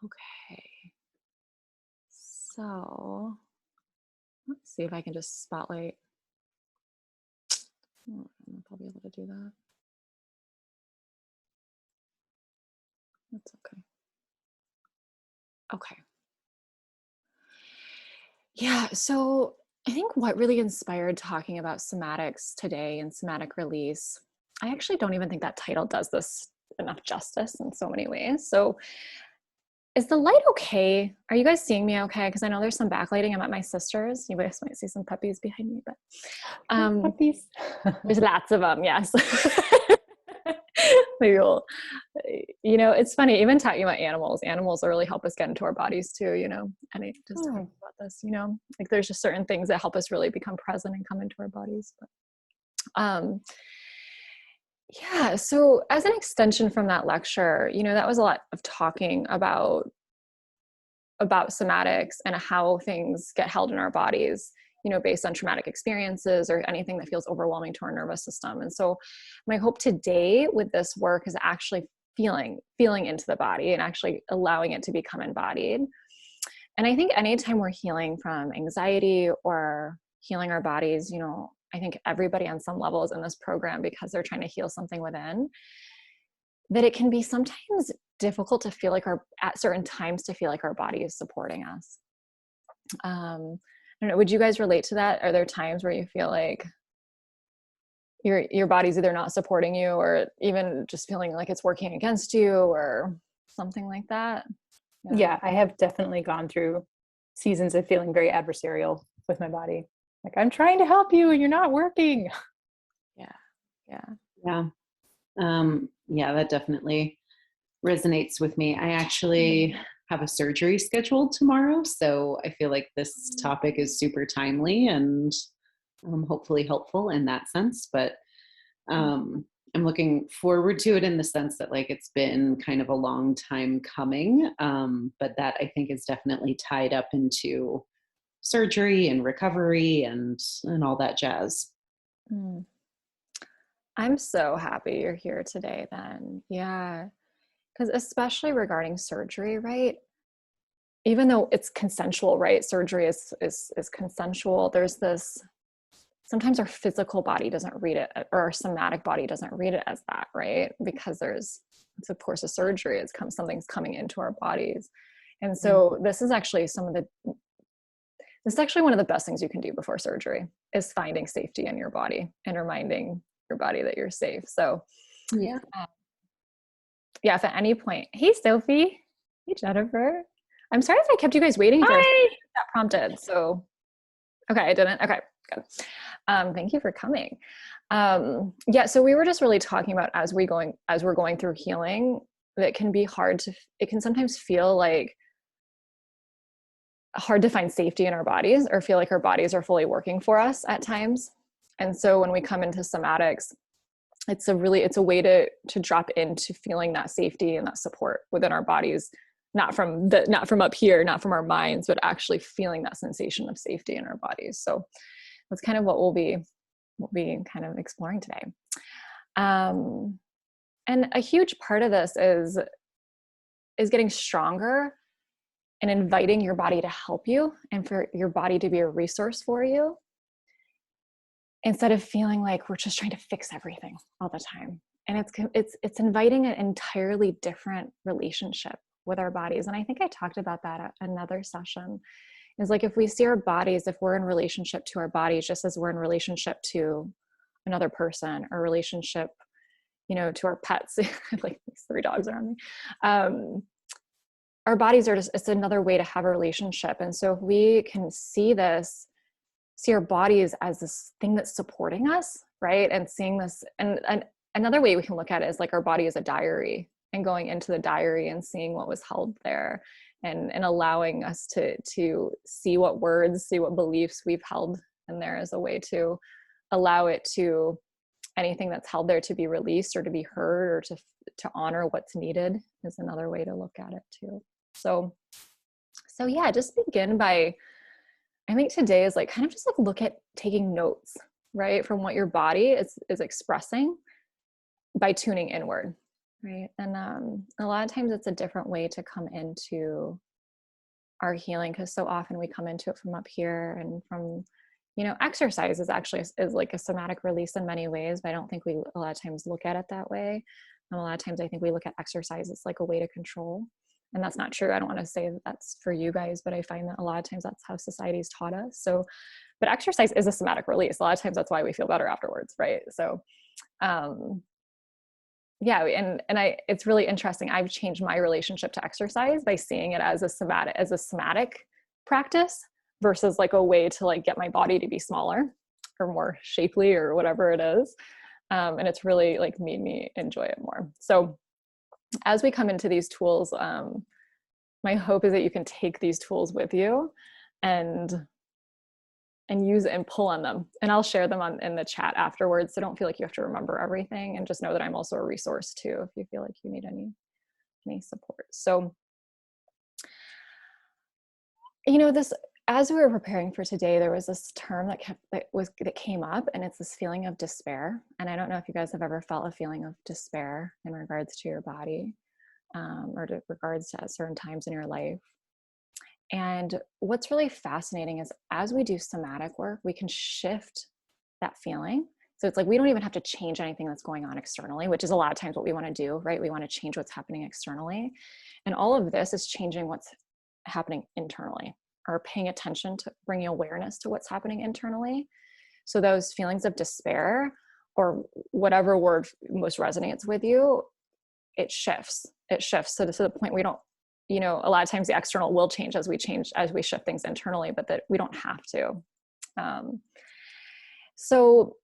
Okay. So let's see if I can just spotlight. I don't know if I'll be able to do that. That's okay. Okay. Yeah. So I think what really inspired talking about somatics today and somatic release, I actually don't even think that title does this enough justice in so many ways. So is the light okay? Are you guys seeing me okay? Because I know there's some backlighting. I'm at my sister's. You guys might see some puppies behind me, but Puppies. there's lots of them. Yes. Maybe we'll, it's funny, even talking about animals really help us get into our bodies too, and I just talking about this, like there's just certain things that help us really become present and come into our bodies. But yeah, so as an extension from that lecture, that was a lot of talking about somatics and how things get held in our bodies, based on traumatic experiences or anything that feels overwhelming to our nervous system. And so my hope today with this work is actually feeling into the body and actually allowing it to become embodied. And I think anytime we're healing from anxiety or healing our bodies, I think everybody on some level is in this program because they're trying to heal something within, that it can be sometimes difficult to feel like at certain times to feel like our body is supporting us. I don't know, would you guys relate to that? Are there times where you feel like your body's either not supporting you or even just feeling like it's working against you or something like that? Yeah, I have definitely gone through seasons of feeling very adversarial with my body. Like, I'm trying to help you and you're not working. Yeah. Yeah, that definitely resonates with me. I actually have a surgery scheduled tomorrow, so I feel like this topic is super timely and hopefully helpful in that sense. But I'm looking forward to it in the sense that like it's been kind of a long time coming, but that I think is definitely tied up into surgery and recovery and all that jazz. I'm so happy you're here today then. Yeah. Because especially regarding surgery, right? Even though it's consensual, right? Surgery is consensual. There's this, sometimes our physical body doesn't read it, or our somatic body doesn't read it as that, right? Because it's of course a surgery. Something's coming into our bodies. And so this is actually one of the best things you can do before surgery is finding safety in your body and reminding your body that you're safe. So yeah, if at any point, hey Sophie, hey Jennifer, I'm sorry if I kept you guys waiting. If that prompted. So okay, I didn't. Okay, good. Thank you for coming. So we were just really talking about as we're going through healing, that can be it can sometimes feel like hard to find safety in our bodies or feel like our bodies are fully working for us at times. And so when we come into somatics, it's a way to drop into feeling that safety and that support within our bodies, not from up here, not from our minds, but actually feeling that sensation of safety in our bodies. So that's kind of what we'll be kind of exploring today. And a huge part of this is getting stronger and inviting your body to help you and for your body to be a resource for you, instead of feeling like we're just trying to fix everything all the time. And it's inviting an entirely different relationship with our bodies. And I think I talked about that at another session, is like, if we see our bodies, if we're in relationship to our bodies, just as we're in relationship to another person or relationship, to our pets, like these 3 dogs around me, our bodies are it's another way to have a relationship. And so if we can see our bodies as this thing that's supporting us, right? And seeing this, and another way we can look at it is like our body is a diary, and going into the diary and seeing what was held there, and allowing us to see what words, see what beliefs we've held in there, as a way to allow anything that's held there to be released or to be heard, or to honor what's needed, is another way to look at it too. So yeah, just begin by, I think today is like kind of just like look at taking notes, right, from what your body is expressing by tuning inward, right? And a lot of times it's a different way to come into our healing, because so often we come into it from up here and from, you know, exercise is actually is like a somatic release in many ways, but I don't think we a lot of times look at it that way. And a lot of times I think we look at exercise as like a way to control. And that's not true. I don't want to say that that's for you guys, but I find that a lot of times that's how society's taught us. So, but exercise is a somatic release. A lot of times that's why we feel better afterwards, right? So, yeah, and it's really interesting. I've changed my relationship to exercise by seeing it as a somatic practice versus like a way to like get my body to be smaller or more shapely or whatever it is. And it's really like made me enjoy it more. So as we come into these tools, my hope is that you can take these tools with you and use it and pull on them. And I'll share them in the chat afterwards. So don't feel like you have to remember everything, and just know that I'm also a resource too, if you feel like you need any support. So, you know, this, as we were preparing for today, there was this term that came up, and it's this feeling of despair. And I don't know if you guys have ever felt a feeling of despair in regards to your body, or to regards to certain times in your life. And what's really fascinating is as we do somatic work, we can shift that feeling. So it's like we don't even have to change anything that's going on externally, which is a lot of times what we want to do, right? We want to change what's happening externally. And all of this is changing what's happening internally, or paying attention to bringing awareness to what's happening internally. So those feelings of despair, or whatever word most resonates with you, it shifts. It shifts. So to the point we don't, you know, a lot of times the external will change as we shift things internally, but that we don't have to. So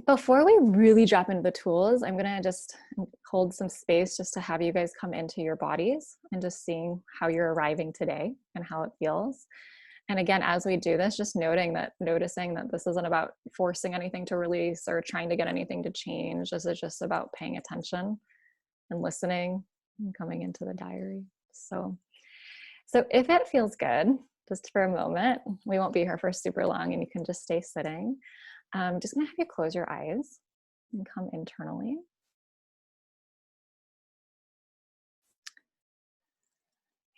before we really drop into the tools, I'm going to just hold some space just to have you guys come into your bodies and just seeing how you're arriving today and how it feels. And again, as we do this, just noticing that this isn't about forcing anything to release or trying to get anything to change. This is just about paying attention and listening and coming into the diary. So if it feels good, just for a moment, we won't be here for super long, and you can just stay sitting. I'm just gonna have you close your eyes and come internally.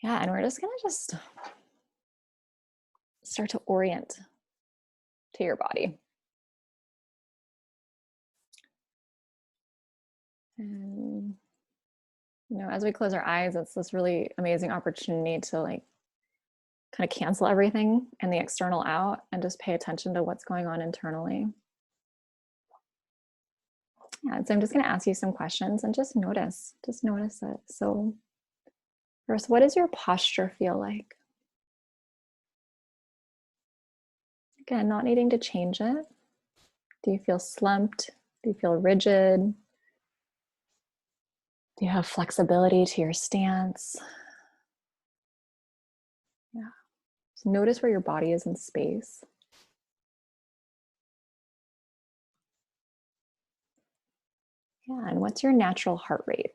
Yeah, and we're just gonna start to orient to your body. And, you know, as we close our eyes, it's this really amazing opportunity to like kind of cancel everything and the external out and just pay attention to what's going on internally. Yeah, so I'm just going to ask you some questions and just notice it. So first, what does your posture feel like? Again, not needing to change it. Do you feel slumped? Do you feel rigid? Do you have flexibility to your stance? Yeah. So notice where your body is in space. Yeah, and what's your natural heart rate?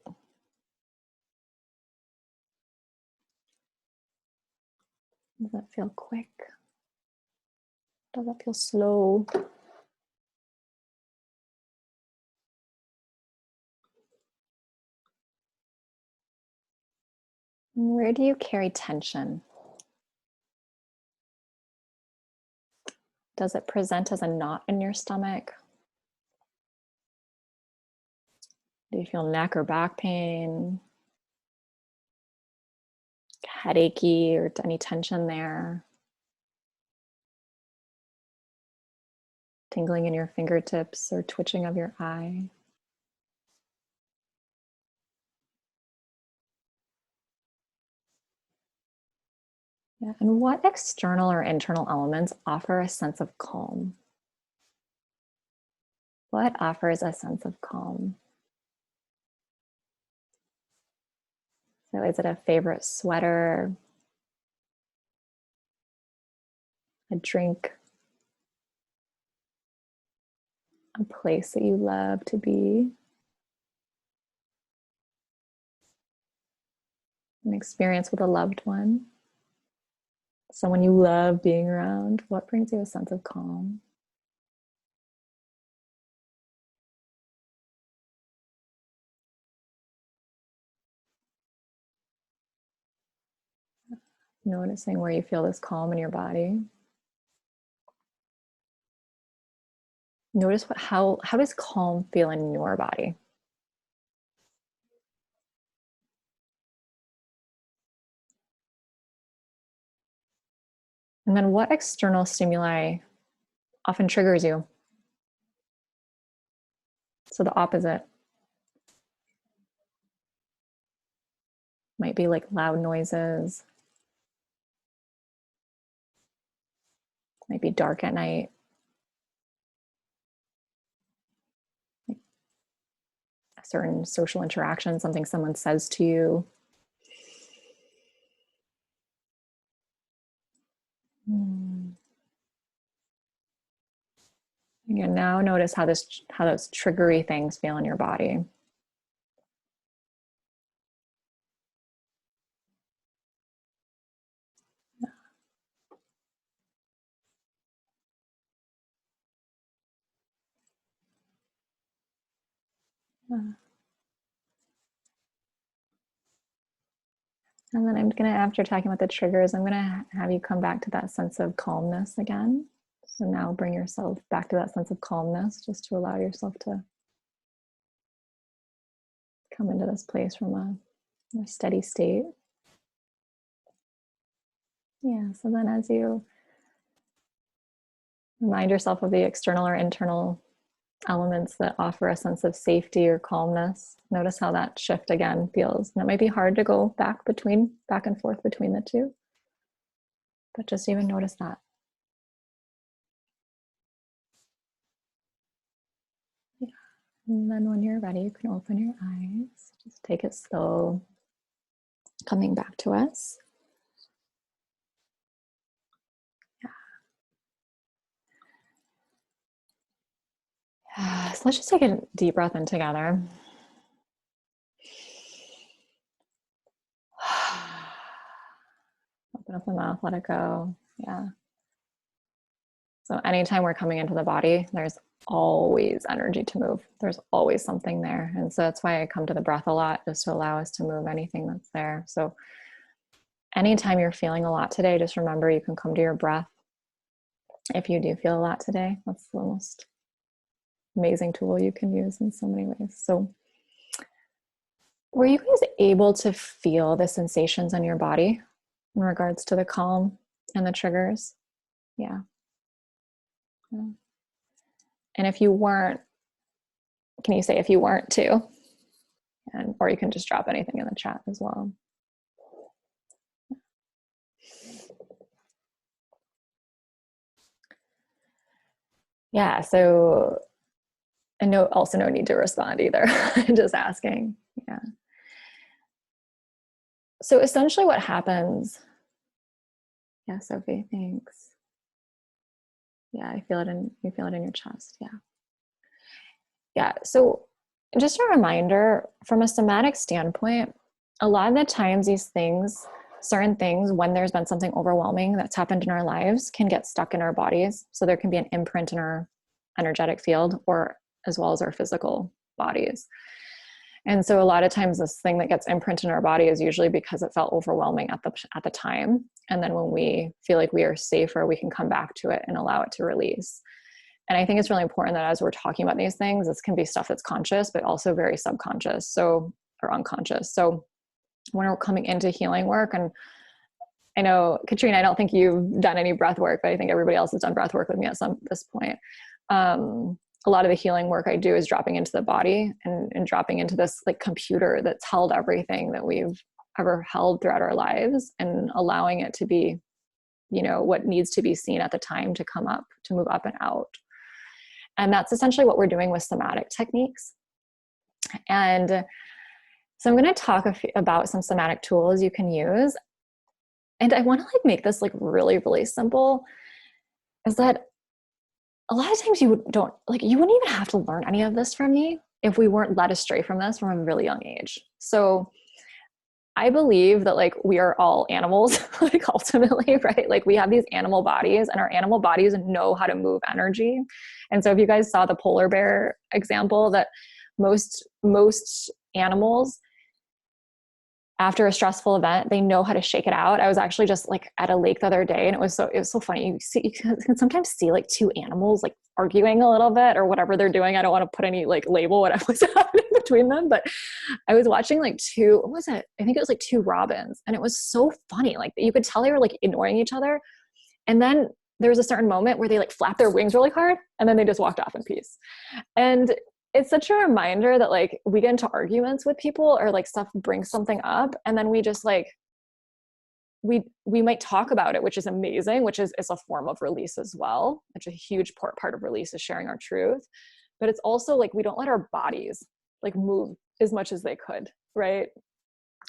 Does that feel quick? Does that feel slow? Where do you carry tension? Does it present as a knot in your stomach? Do you feel neck or back pain? Headachy or any tension there? Tingling in your fingertips or twitching of your eye? Yeah. And what external or internal elements offer a sense of calm? What offers a sense of calm? So is it a favorite sweater, a drink, a place that you love to be, an experience with a loved one, someone you love being around? What brings you a sense of calm? Noticing where you feel this calm in your body. Notice how does calm feel in your body? And then what external stimuli often triggers you? So the opposite might be like loud noises, might be dark at night, like a certain social interaction, something someone says to you. Again, now notice how those triggery things feel in your body. And then I'm going to, after talking about the triggers, I'm going to have you come back to that sense of calmness again. So now bring yourself back to that sense of calmness, just to allow yourself to come into this place from a steady state. Yeah, so then as you remind yourself of the external or internal elements that offer a sense of safety or calmness, notice how that shift again feels. And it might be hard to go back and forth between the two, but just even notice that. Yeah. And then when you're ready, you can open your eyes. Just take it slow, coming back to us. So let's just take a deep breath in together. Open up the mouth, let it go. Yeah. So anytime we're coming into the body, there's always energy to move. There's always something there. And so that's why I come to the breath a lot, just to allow us to move anything that's there. So anytime you're feeling a lot today, just remember you can come to your breath. If you do feel a lot today, that's the most amazing tool you can use in so many ways. So were you guys able to feel the sensations in your body in regards to the calm and the triggers? Yeah. And if you weren't, can you say if you weren't too? And or you can just drop anything in the chat as well. Yeah, so and also no need to respond either. Just asking. Yeah. So essentially what happens, yeah, Sophie, thanks. Yeah, you feel it in your chest. Yeah. Yeah. So just a reminder, from a somatic standpoint, a lot of the times these things, certain things, when there's been something overwhelming that's happened in our lives, can get stuck in our bodies. So there can be an imprint in our energetic field, or as well as our physical bodies. And so a lot of times this thing that gets imprinted in our body is usually because it felt overwhelming at the time. And then when we feel like we are safer, we can come back to it and allow it to release. And I think it's really important that as we're talking about these things, this can be stuff that's conscious, but also very subconscious, or unconscious. So when we're coming into healing work, and I know, Katrina, I don't think you've done any breath work, but I think everybody else has done breath work with me at this point. A lot of the healing work I do is dropping into the body and dropping into this like computer that's held everything that we've ever held throughout our lives, and allowing it to be, what needs to be seen at the time to come up, to move up and out. And that's essentially what we're doing with somatic techniques. And so I'm going to talk about some somatic tools you can use. And I want to make this really, really simple, is that a lot of times you wouldn't even have to learn any of this from me if we weren't led astray from this from a really young age. So I believe that we are all animals, ultimately, right? We have these animal bodies, and our animal bodies know how to move energy. And so if you guys saw the polar bear example, that most animals, after a stressful event, they know how to shake it out. I was actually just like at a lake the other day, and it was so funny. You can sometimes see like two animals like arguing a little bit or whatever they're doing. I don't want to put any like label what was happening between them, but I was watching like what was it? I think it was like two robins, and it was so funny. Like you could tell they were like ignoring each other. And then there was a certain moment where they like flapped their wings really hard, and then they just walked off in peace. And it's such a reminder that like we get into arguments with people or like stuff brings something up, and then we just like, we might talk about it, which is amazing, which is a form of release as well. It's a huge part of release is sharing our truth. But it's also like, we don't let our bodies like move as much as they could, right?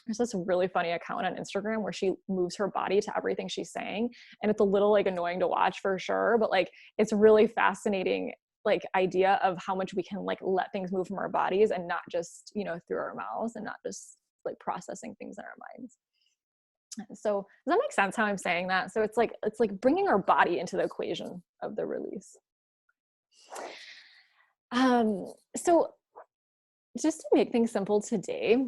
There's this really funny account on Instagram where she moves her body to everything she's saying. And it's a little like annoying to watch for sure, but like, it's really fascinating like idea of how much we can like let things move from our bodies and not just, you know, through our mouths and not just like processing things in our minds. So does that make sense how I'm saying that? So it's like bringing our body into the equation of the release. So just to make things simple today,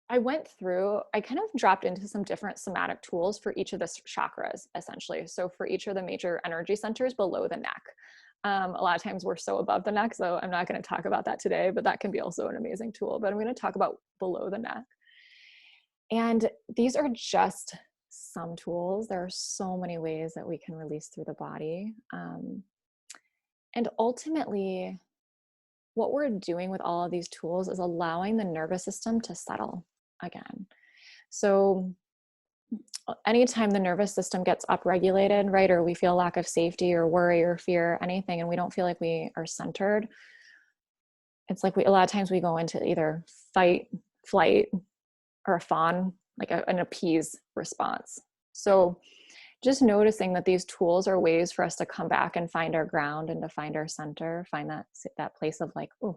I kind of dropped into some different somatic tools for each of the chakras, essentially. So for each of the major energy centers below the neck. A lot of times we're so above the neck, so I'm not going to talk about that today, but that can be also an amazing tool. But I'm going to talk about below the neck. And these are just some tools. There are so many ways that we can release through the body. And ultimately, what we're doing with all of these tools is allowing the nervous system to settle again. So anytime the nervous system gets upregulated, right, or we feel lack of safety or worry or fear, anything, and we don't feel like we are centered, it's like a lot of times we go into either fight, flight, or a fawn, like an appease response. So just noticing that these tools are ways for us to come back and find our ground and to find our center, find that place of like, oh,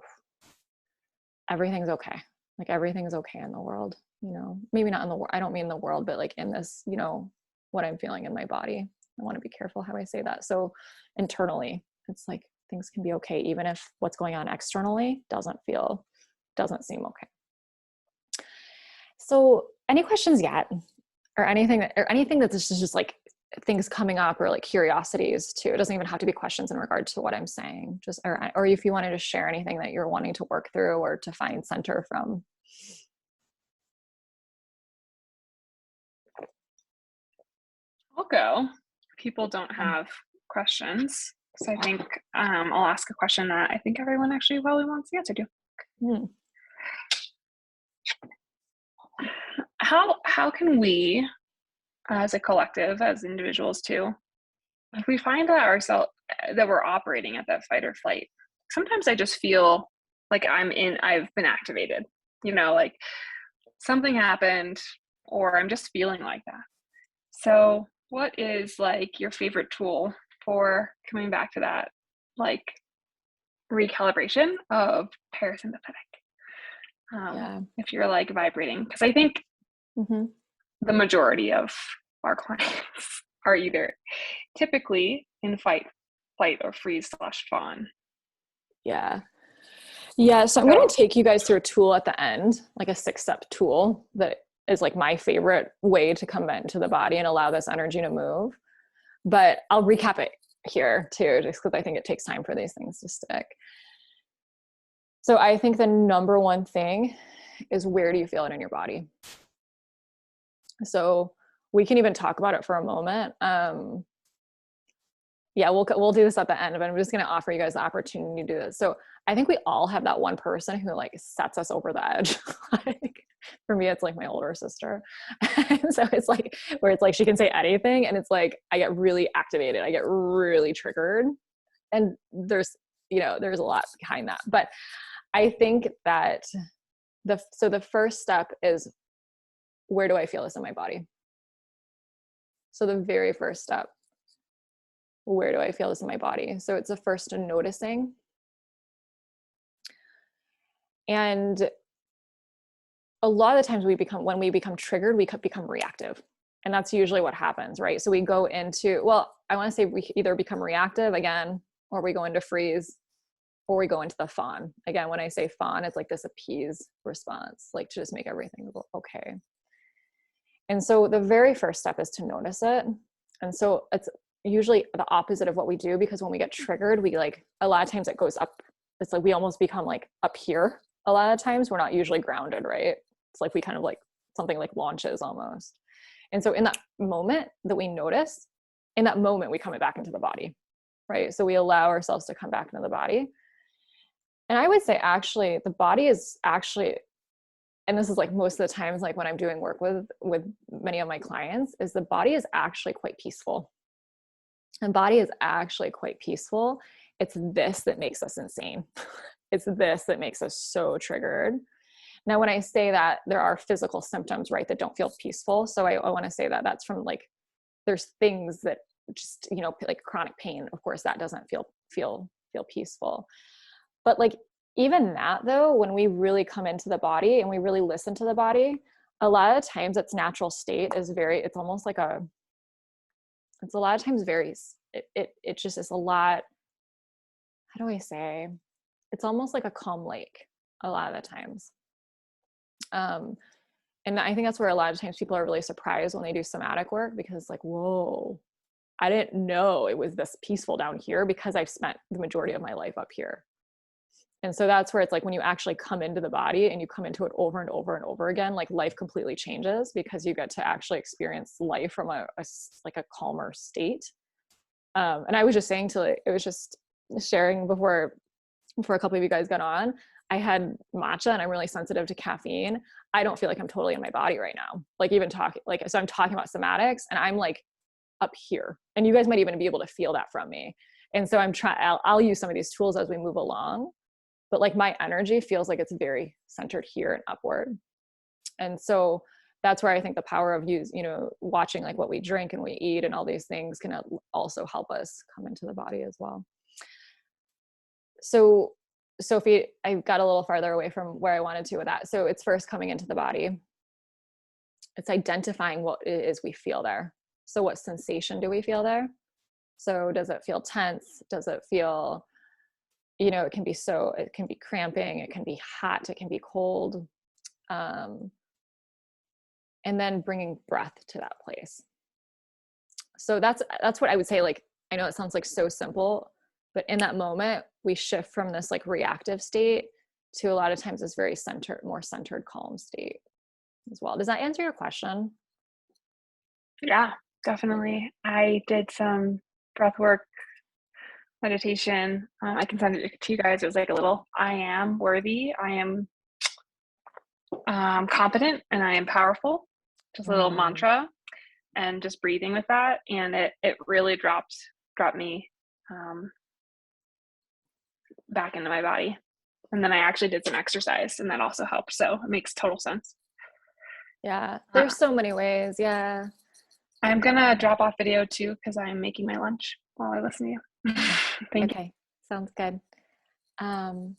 everything's okay. Like everything's okay in the world, you know, maybe not in the world. I don't mean the world, but like in this, you know, what I'm feeling in my body. I want to be careful how I say that. So internally, it's like things can be okay, even if what's going on externally doesn't seem okay. So any questions yet? Or anything that this is just like things coming up or like curiosities too. It doesn't even have to be questions in regard to what I'm saying, just, or if you wanted to share anything that you're wanting to work through or to find center from. I'll go. People don't have questions. So I think I'll ask a question that I think everyone actually probably wants the answer to. How can we, as a collective, as individuals too, if we find that that we're operating at that fight or flight, sometimes I just feel like I've been activated, you know, like something happened or I'm just feeling like that. So what is like your favorite tool for coming back to that, like recalibration of parasympathetic? If you're like vibrating, because I think the majority of our clients are either typically in fight, flight, or freeze / fawn. Yeah. So I'm going to take you guys through a tool at the end, like a 6-step tool that is like my favorite way to come into the body and allow this energy to move. But I'll recap it here too, just because I think it takes time for these things to stick. So I think the number one thing is, where do you feel it in your body? So we can even talk about it for a moment. We'll do this at the end, but I'm just going to offer you guys the opportunity to do this. So I think we all have that one person who like sets us over the edge. Like, for me, it's like my older sister. So it's like, where it's like, she can say anything and it's like, I get really activated. I get really triggered. And there's a lot behind that. But I think that the first step is, where do I feel this in my body? So the very first step, where do I feel this in my body? So it's the first to noticing. And a lot of the times when we become triggered, we become reactive. And that's usually what happens, right? So we go into, I want to say we either become reactive again, or we go into freeze, or we go into the fawn. Again, when I say fawn, it's like this appease response, like to just make everything okay. And so the very first step is to notice it. And so it's usually the opposite of what we do, because when we get triggered, we like, a lot of times it goes up. It's like we almost become like up here. A lot of times we're not usually grounded, right? It's like we kind of like something like launches almost. And so in that moment that we notice, in that moment we come back into the body, right? So we allow ourselves to come back into the body. And I would say actually the body is actually, and this is like most of the times, like when I'm doing work with many of my clients, is the body is actually quite peaceful. And body is actually quite peaceful. It's this that makes us insane. It's this that makes us so triggered. Now, when I say that, there are physical symptoms, right, that don't feel peaceful. So I want to say that that's from like, there's things that just, you know, like chronic pain, of course, that doesn't feel peaceful. But like, even that though, when we really come into the body and we really listen to the body, a lot of times its natural state is it's almost like it's a lot of times very, it just is a lot, how do I say? It's almost like a calm lake a lot of the times. And I think that's where a lot of times people are really surprised when they do somatic work, because like, whoa, I didn't know it was this peaceful down here, because I've spent the majority of my life up here. And so that's where it's like when you actually come into the body and you come into it over and over and over again, like life completely changes, because you get to actually experience life from a calmer state. And I was just saying it was just sharing before a couple of you guys got on, I had matcha and I'm really sensitive to caffeine. I don't feel like I'm totally in my body right now. Like even talking, like, so I'm talking about somatics and I'm like up here, and you guys might even be able to feel that from me. And so I'll use some of these tools as we move along, but like my energy feels like it's very centered here and upward. And so that's where I think the power of watching like what we drink and we eat and all these things can also help us come into the body as well. So Sophie, I got a little farther away from where I wanted to with that. So it's first coming into the body. It's identifying what it is we feel there. So what sensation do we feel there? So does it feel tense? Does it feel, it can be cramping, it can be hot, it can be cold. And then bringing breath to that place. So that's what I would say. Like, I know it sounds like so simple, but in that moment we shift from this like reactive state to a lot of times this very more centered, calm state as well. Does that answer your question? Yeah, definitely. I did some breath work meditation. I can send it to you guys. It was like a little, I am worthy, I am competent, and I am powerful. Just a little mantra, and just breathing with that. And it really dropped me back into my body. And then I actually did some exercise, and that also helped. So it makes total sense. Yeah, there's so many ways. Yeah. I'm gonna drop off video too, because I'm making my lunch while I listen to you. Thank you. Okay, sounds good. Oh,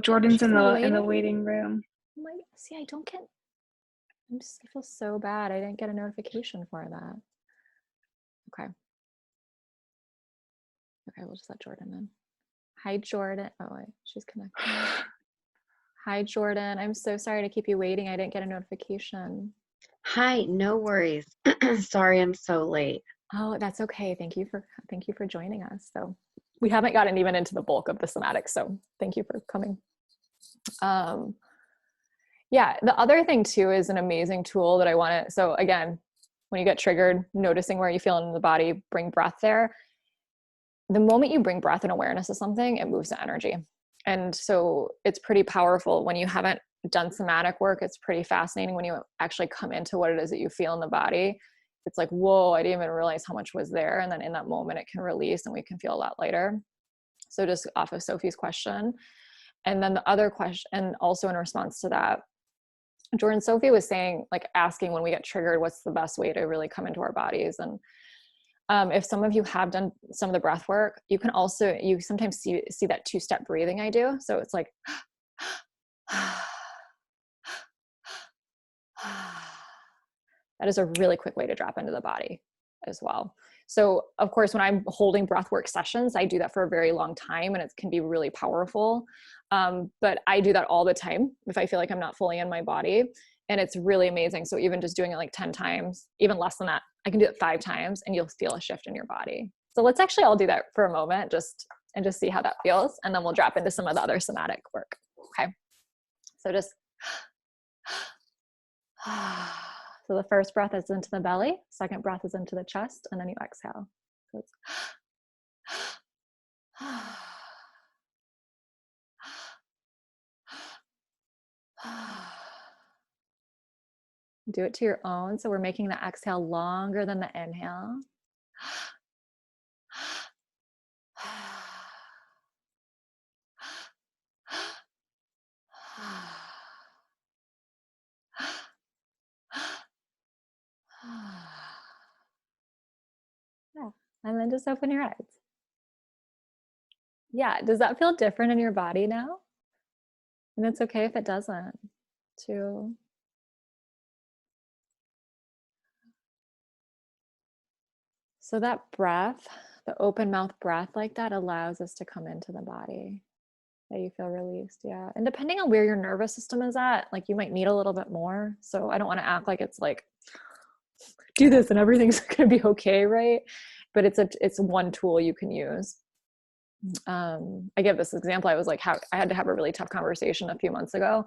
Jordan's in the waiting room. I'm like, see, I feel so bad. I didn't get a notification for that. Okay, we'll just let Jordan in. Hi, Jordan. Oh, wait, she's connecting. Hi, Jordan. I'm so sorry to keep you waiting. I didn't get a notification. Hi, no worries. Sorry I'm so late. Oh, that's okay. Thank you for joining us. So we haven't gotten even into the bulk of the somatics, so thank you for coming. Yeah, the other thing too is an amazing tool that I want to, so again, when you get triggered, noticing where you feel in the body, bring breath there. The moment you bring breath and awareness to something, it moves the energy. And so it's pretty powerful when you haven't done somatic work. It's pretty fascinating when you actually come into what it is that you feel in the body. It's like, whoa, I didn't even realize how much was there. And then in that moment, it can release and we can feel a lot lighter. So just off of Sophie's question. And then the other question, and also in response to that, Jordan, Sophie was saying, like asking when we get triggered, what's the best way to really come into our bodies? And if some of you have done some of the breath work, you can also, you sometimes see that 2-step breathing I do. So it's like, that is a really quick way to drop into the body. as well. So of course, when I'm holding breathwork sessions, I do that for a very long time and it can be really powerful. But I do that all the time if I feel like I'm not fully in my body, and it's really amazing. So even just doing it like 10 times, even less than that, I can do it 5 times and you'll feel a shift in your body. So let's actually all do that for a moment, just see how that feels. And then we'll drop into some of the other somatic work. Okay. So just, so the first breath is into the belly, second breath is into the chest, and then you exhale. So it's do it to your own. So we're making the exhale longer than the inhale. Yeah. And then just open your eyes. Yeah. Does that feel different in your body now? And it's okay if it doesn't, too. So that breath, the open mouth breath like that allows us to come into the body, that you feel released. Yeah. And depending on where your nervous system is at, like you might need a little bit more. So I don't want to act like it's like, do this and everything's going to be okay, right? But it's one tool you can use. I give this example. I was like, I had to have a really tough conversation a few months ago,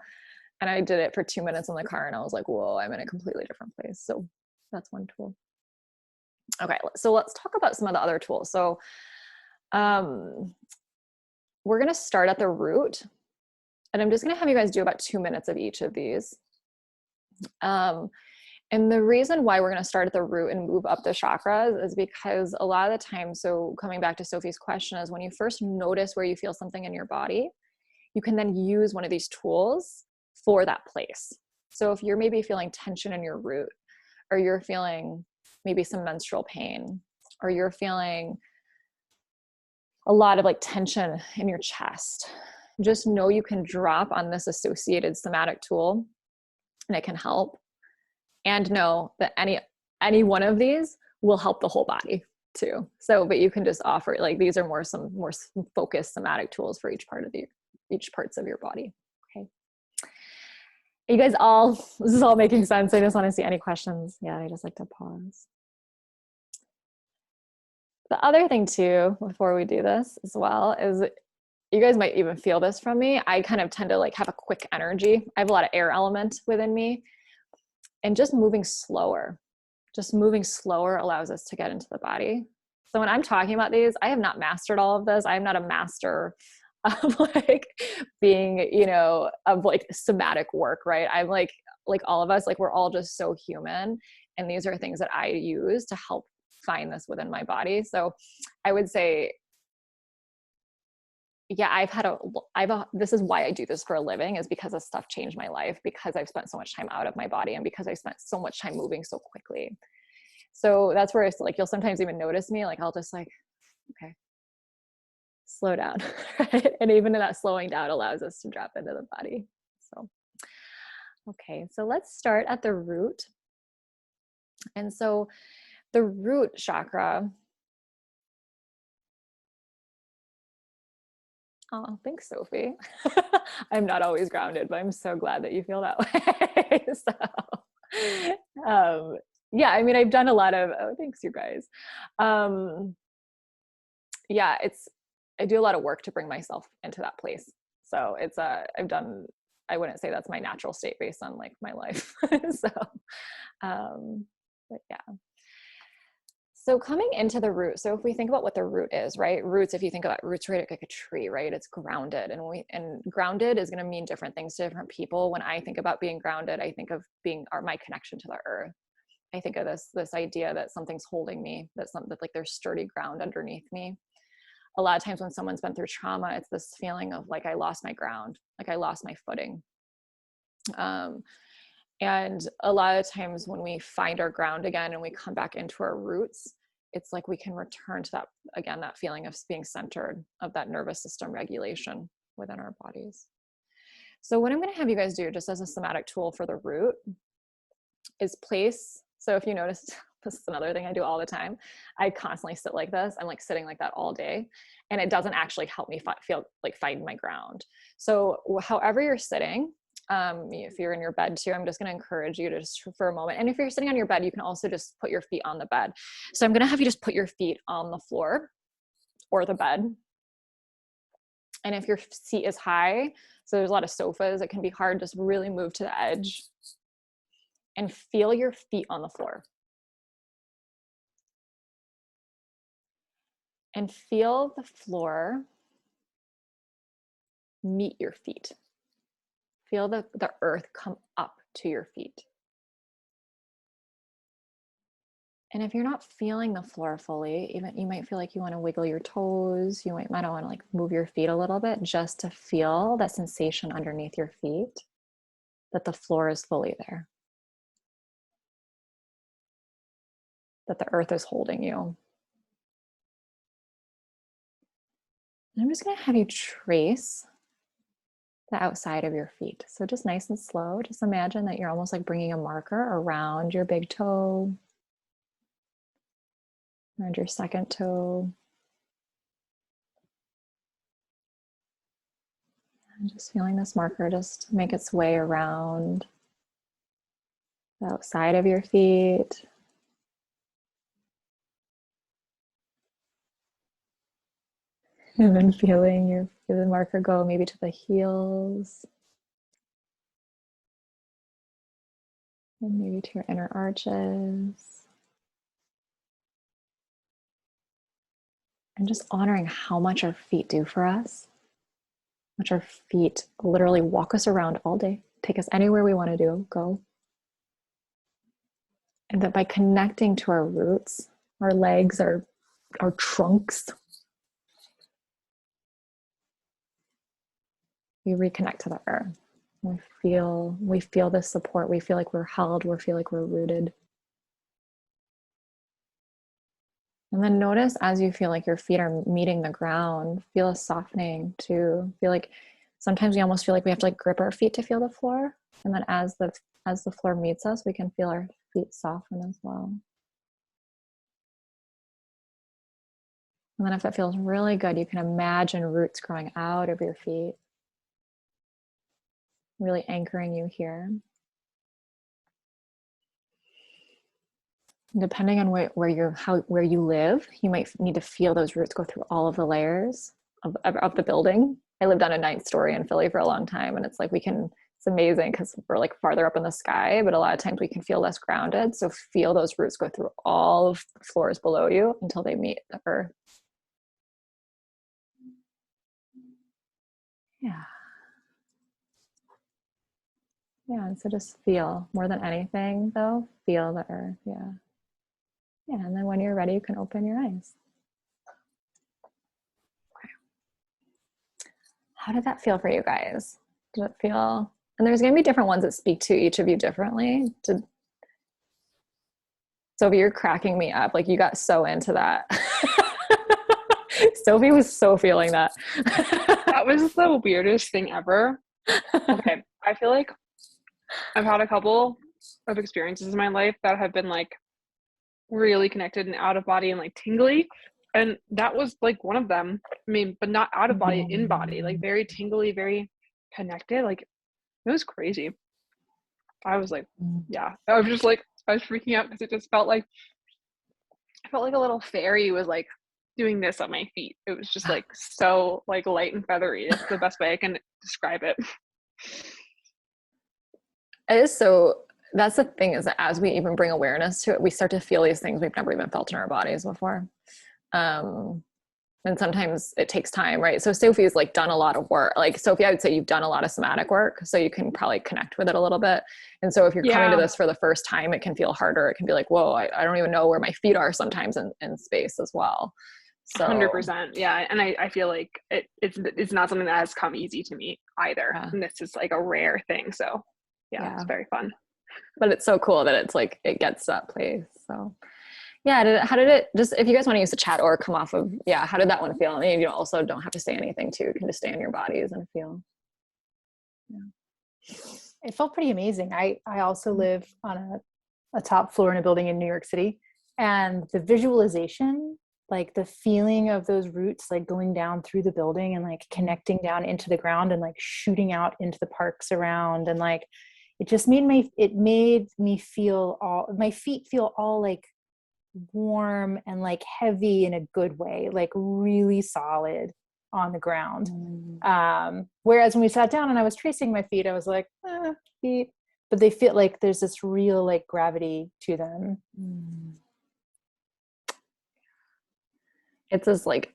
and I did it for 2 minutes in the car, and I was like, whoa, I'm in a completely different place. So that's one tool. Okay, so let's talk about some of the other tools. So we're going to start at the root, and I'm just going to have you guys do about 2 minutes of each of these. And the reason why we're going to start at the root and move up the chakras is because a lot of the time, so coming back to Sophie's question, is when you first notice where you feel something in your body, you can then use one of these tools for that place. So if you're maybe feeling tension in your root, or you're feeling maybe some menstrual pain, or you're feeling a lot of like tension in your chest, just know you can drop on this associated somatic tool and it can help. And know that any one of these will help the whole body too. So, but you can just offer, like, these are some more focused somatic tools for each parts of your body. Okay. You guys this is all making sense. I just want to see any questions. Yeah, I just like to pause. The other thing too, before we do this as well, is you guys might even feel this from me. I kind of tend to like have a quick energy. I have a lot of air element within me. And just moving slower allows us to get into the body. So when I'm talking about these, I have not mastered all of this. I am not a master of like being, of like somatic work, right? I'm like all of us, like we're all just so human. And these are things that I use to help find this within my body. So I would say, yeah, this is why I do this for a living, is because this stuff changed my life, because I've spent so much time out of my body and because I spent so much time moving so quickly. So that's where it's like, you'll sometimes even notice me, like, I'll just like, okay, slow down. Right? And even that slowing down allows us to drop into the body. So, okay, so let's start at the root. And so the root chakra, oh, thanks, Sophie. I'm not always grounded, but I'm so glad that you feel that way. So, yeah, I mean, I've done a lot of, oh, thanks, you guys. Yeah, I do a lot of work to bring myself into that place. So I wouldn't say that's my natural state based on like my life. So, but yeah. So coming into the root, so if we think about what the root is, right? Roots, if you think about roots, right, like a tree, right? It's grounded, and grounded is going to mean different things to different people. When I think about being grounded, I think of my connection to the earth. I think of this idea that something's holding me, that like there's sturdy ground underneath me. A lot of times when someone's been through trauma, it's this feeling of like, I lost my ground, like I lost my footing. And a lot of times when we find our ground again and we come back into our roots, it's like we can return to that, again, that feeling of being centered, of that nervous system regulation within our bodies. So what I'm going to have you guys do, just as a somatic tool for the root, is place, so if you notice, this is another thing I do all the time. I constantly sit like this. I'm like sitting like that all day, and it doesn't actually help me feel like find my ground. So however you're sitting, if you're in your bed too, I'm just going to encourage you to just for a moment. And if you're sitting on your bed, you can also just put your feet on the bed. So I'm going to have you just put your feet on the floor or the bed. And if your seat is high, so there's a lot of sofas, it can be hard, just really move to the edge and feel your feet on the floor. And feel the floor meet your feet. Feel the earth come up to your feet. And if you're not feeling the floor fully, even you might feel like you want to wiggle your toes, you might want to like move your feet a little bit just to feel that sensation underneath your feet, that the floor is fully there, that the earth is holding you. And I'm just going to have you trace the outside of your feet. So just nice and slow, just imagine that you're almost like bringing a marker around your big toe, around your second toe. And just feeling this marker just make its way around the outside of your feet. And then feeling the marker go maybe to the heels. And maybe to your inner arches. And just honoring how much our feet do for us. How much our feet literally walk us around all day. Take us anywhere we want to go. And that by connecting to our roots, our legs, our trunks, we reconnect to the earth. We feel this support. We feel like we're held. We feel like we're rooted. And then notice as you feel like your feet are meeting the ground, feel a softening too. Feel like sometimes we almost feel like we have to like grip our feet to feel the floor. And then as the floor meets us, we can feel our feet soften as well. And then if it feels really good, you can imagine roots growing out of your feet, really anchoring you here. Depending on where you live, you might need to feel those roots go through all of the layers of the building. I lived on a 9th story in Philly for a long time, and it's like it's amazing because we're like farther up in the sky, but a lot of times we can feel less grounded. So feel those roots go through all of the floors below you until they meet the earth. Yeah. Yeah, and so just feel, more than anything though, feel the earth, yeah. Yeah, and then when you're ready, you can open your eyes. Okay. How did that feel for you guys? Did it feel, and there's going to be different ones that speak to each of you differently. Sophie, you're cracking me up. Like you got so into that. Sophie was so feeling that. That was the weirdest thing ever. Okay, I feel like I've had a couple of experiences in my life that have been like really connected and out of body and like tingly, and that was like one of them. I mean, but not out of body, in body, like very tingly, very connected. Like it was crazy. I was like, yeah, I was freaking out because it just felt like a little fairy was like doing this on my feet. It was just like so like light and feathery. It's the best way I can describe it. It is so, that's the thing, is that as we even bring awareness to it, we start to feel these things we've never even felt in our bodies before. And sometimes it takes time, right? So Sophie's like done a lot of work. Like Sophie, I would say you've done a lot of somatic work, so you can probably connect with it a little bit. And so if you're coming to this for the first time, it can feel harder. It can be like, whoa, I don't even know where my feet are sometimes in space as well. So 100%. Yeah. And I feel like it's not something that has come easy to me either. Yeah. And this is like a rare thing. So yeah, it's very fun. But it's so cool that it's like, it gets to that place. So yeah, how did it, just if you guys want to use the chat or come off of, how did that one feel? And you also don't have to say anything too. You can just stay in your bodies and feel. Yeah. It felt pretty amazing. I also live on a top floor in a building in New York City. And the visualization, like the feeling of those roots, like going down through the building and like connecting down into the ground and like shooting out into the parks around. And like, it just made me feel my feet feel all like warm and like heavy in a good way, like really solid on the ground. Whereas when we sat down and I was tracing my feet, I was like, feet, but they feel like there's this real like gravity to them. It's this like,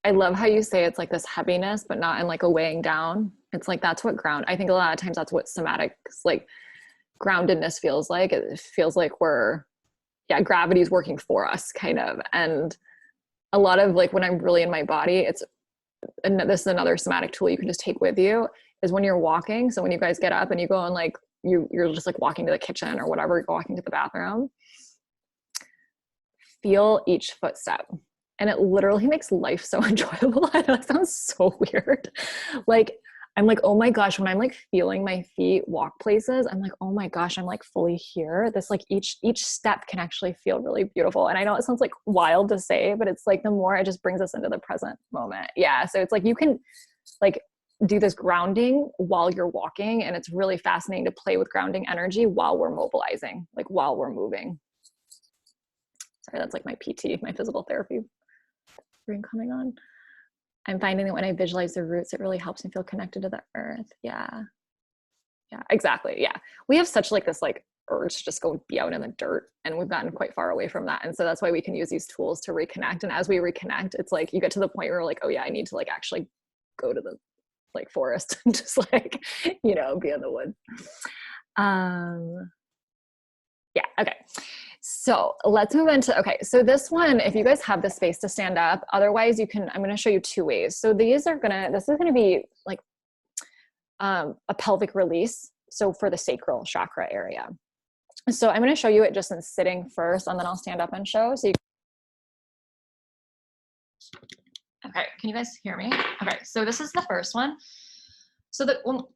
I love how you say it's like this heaviness, but not in like a weighing down. It's like, that's what I think a lot of times that's what somatic, like groundedness feels like. It feels like gravity's working for us kind of. And a lot of like when I'm really in my body, and this is another somatic tool you can just take with you, is when you're walking. So when you guys get up and you go and like, you're just like walking to the kitchen or whatever, walking to the bathroom, feel each footstep. And it literally makes life so enjoyable. I know it sounds so weird. Like, I'm like, oh my gosh, when I'm like feeling my feet walk places, I'm like, oh my gosh, I'm like fully here. This like each step can actually feel really beautiful. And I know it sounds like wild to say, but it's like the more it just brings us into the present moment. Yeah. So it's like you can like do this grounding while you're walking. And it's really fascinating to play with grounding energy while we're mobilizing, like while we're moving. Sorry, that's like my PT, my physical therapy brain coming on. I'm finding that when I visualize the roots, it really helps me feel connected to the earth. Yeah, exactly. Yeah, we have such like this like urge to just go be out in the dirt, and we've gotten quite far away from that. And so that's why we can use these tools to reconnect. And as we reconnect, it's like you get to the point where we're like, oh yeah, I need to like actually go to the like forest and just like, you know, be in the woods. Yeah, okay. So let's move into, okay, so this one, if you guys have the space to stand up, otherwise you can, I'm going to show you two ways. So this is going to be like a pelvic release. So for the sacral chakra area. So I'm going to show you it just in sitting first, and then I'll stand up and show. So okay, can you guys hear me? Okay, so this is the first one. So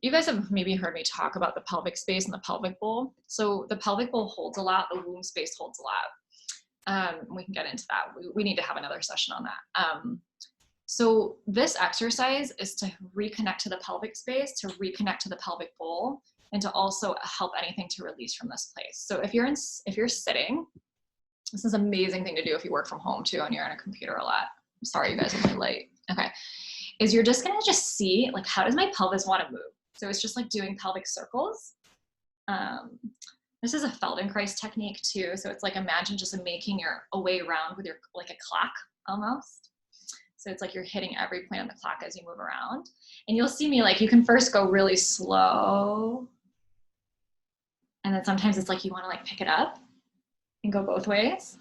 you guys have maybe heard me talk about the pelvic space and the pelvic bowl. So the pelvic bowl holds a lot, the womb space holds a lot. We can get into that. We need to have another session on that. So this exercise is to reconnect to the pelvic space, to reconnect to the pelvic bowl, and to also help anything to release from this place. So if you're sitting, this is an amazing thing to do if you work from home too and you're on a computer a lot. I'm sorry, you guys, I'm really late. Okay. Is you're just going to just see like, how does my pelvis want to move? So it's just like doing pelvic circles. This is a Feldenkrais technique too. So it's like, imagine just making your way around with your, like a clock almost. So it's like you're hitting every point on the clock as you move around. And you'll see me like, you can first go really slow. And then sometimes it's like, you want to like pick it up and go both ways.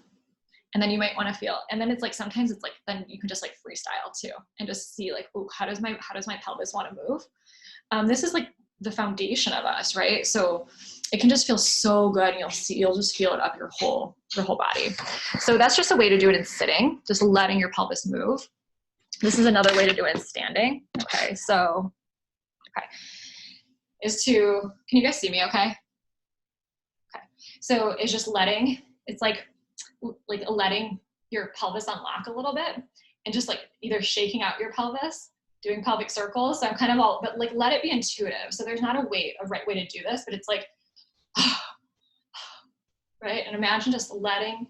And then you might want to feel, and then it's like, sometimes it's like, then you can just like freestyle too, and just see like, oh, how does my pelvis want to move? This is like the foundation of us, right? So it can just feel so good. And you'll just feel it up your whole body. So that's just a way to do it in sitting, just letting your pelvis move. This is another way to do it in standing. Okay. So, okay. Can you guys see me? Okay. Okay. So it's just it's like letting your pelvis unlock a little bit, and just like either shaking out your pelvis, doing pelvic circles. So I'm kind of but like, let it be intuitive. So there's not a right way to do this, but it's like, right. And imagine just letting,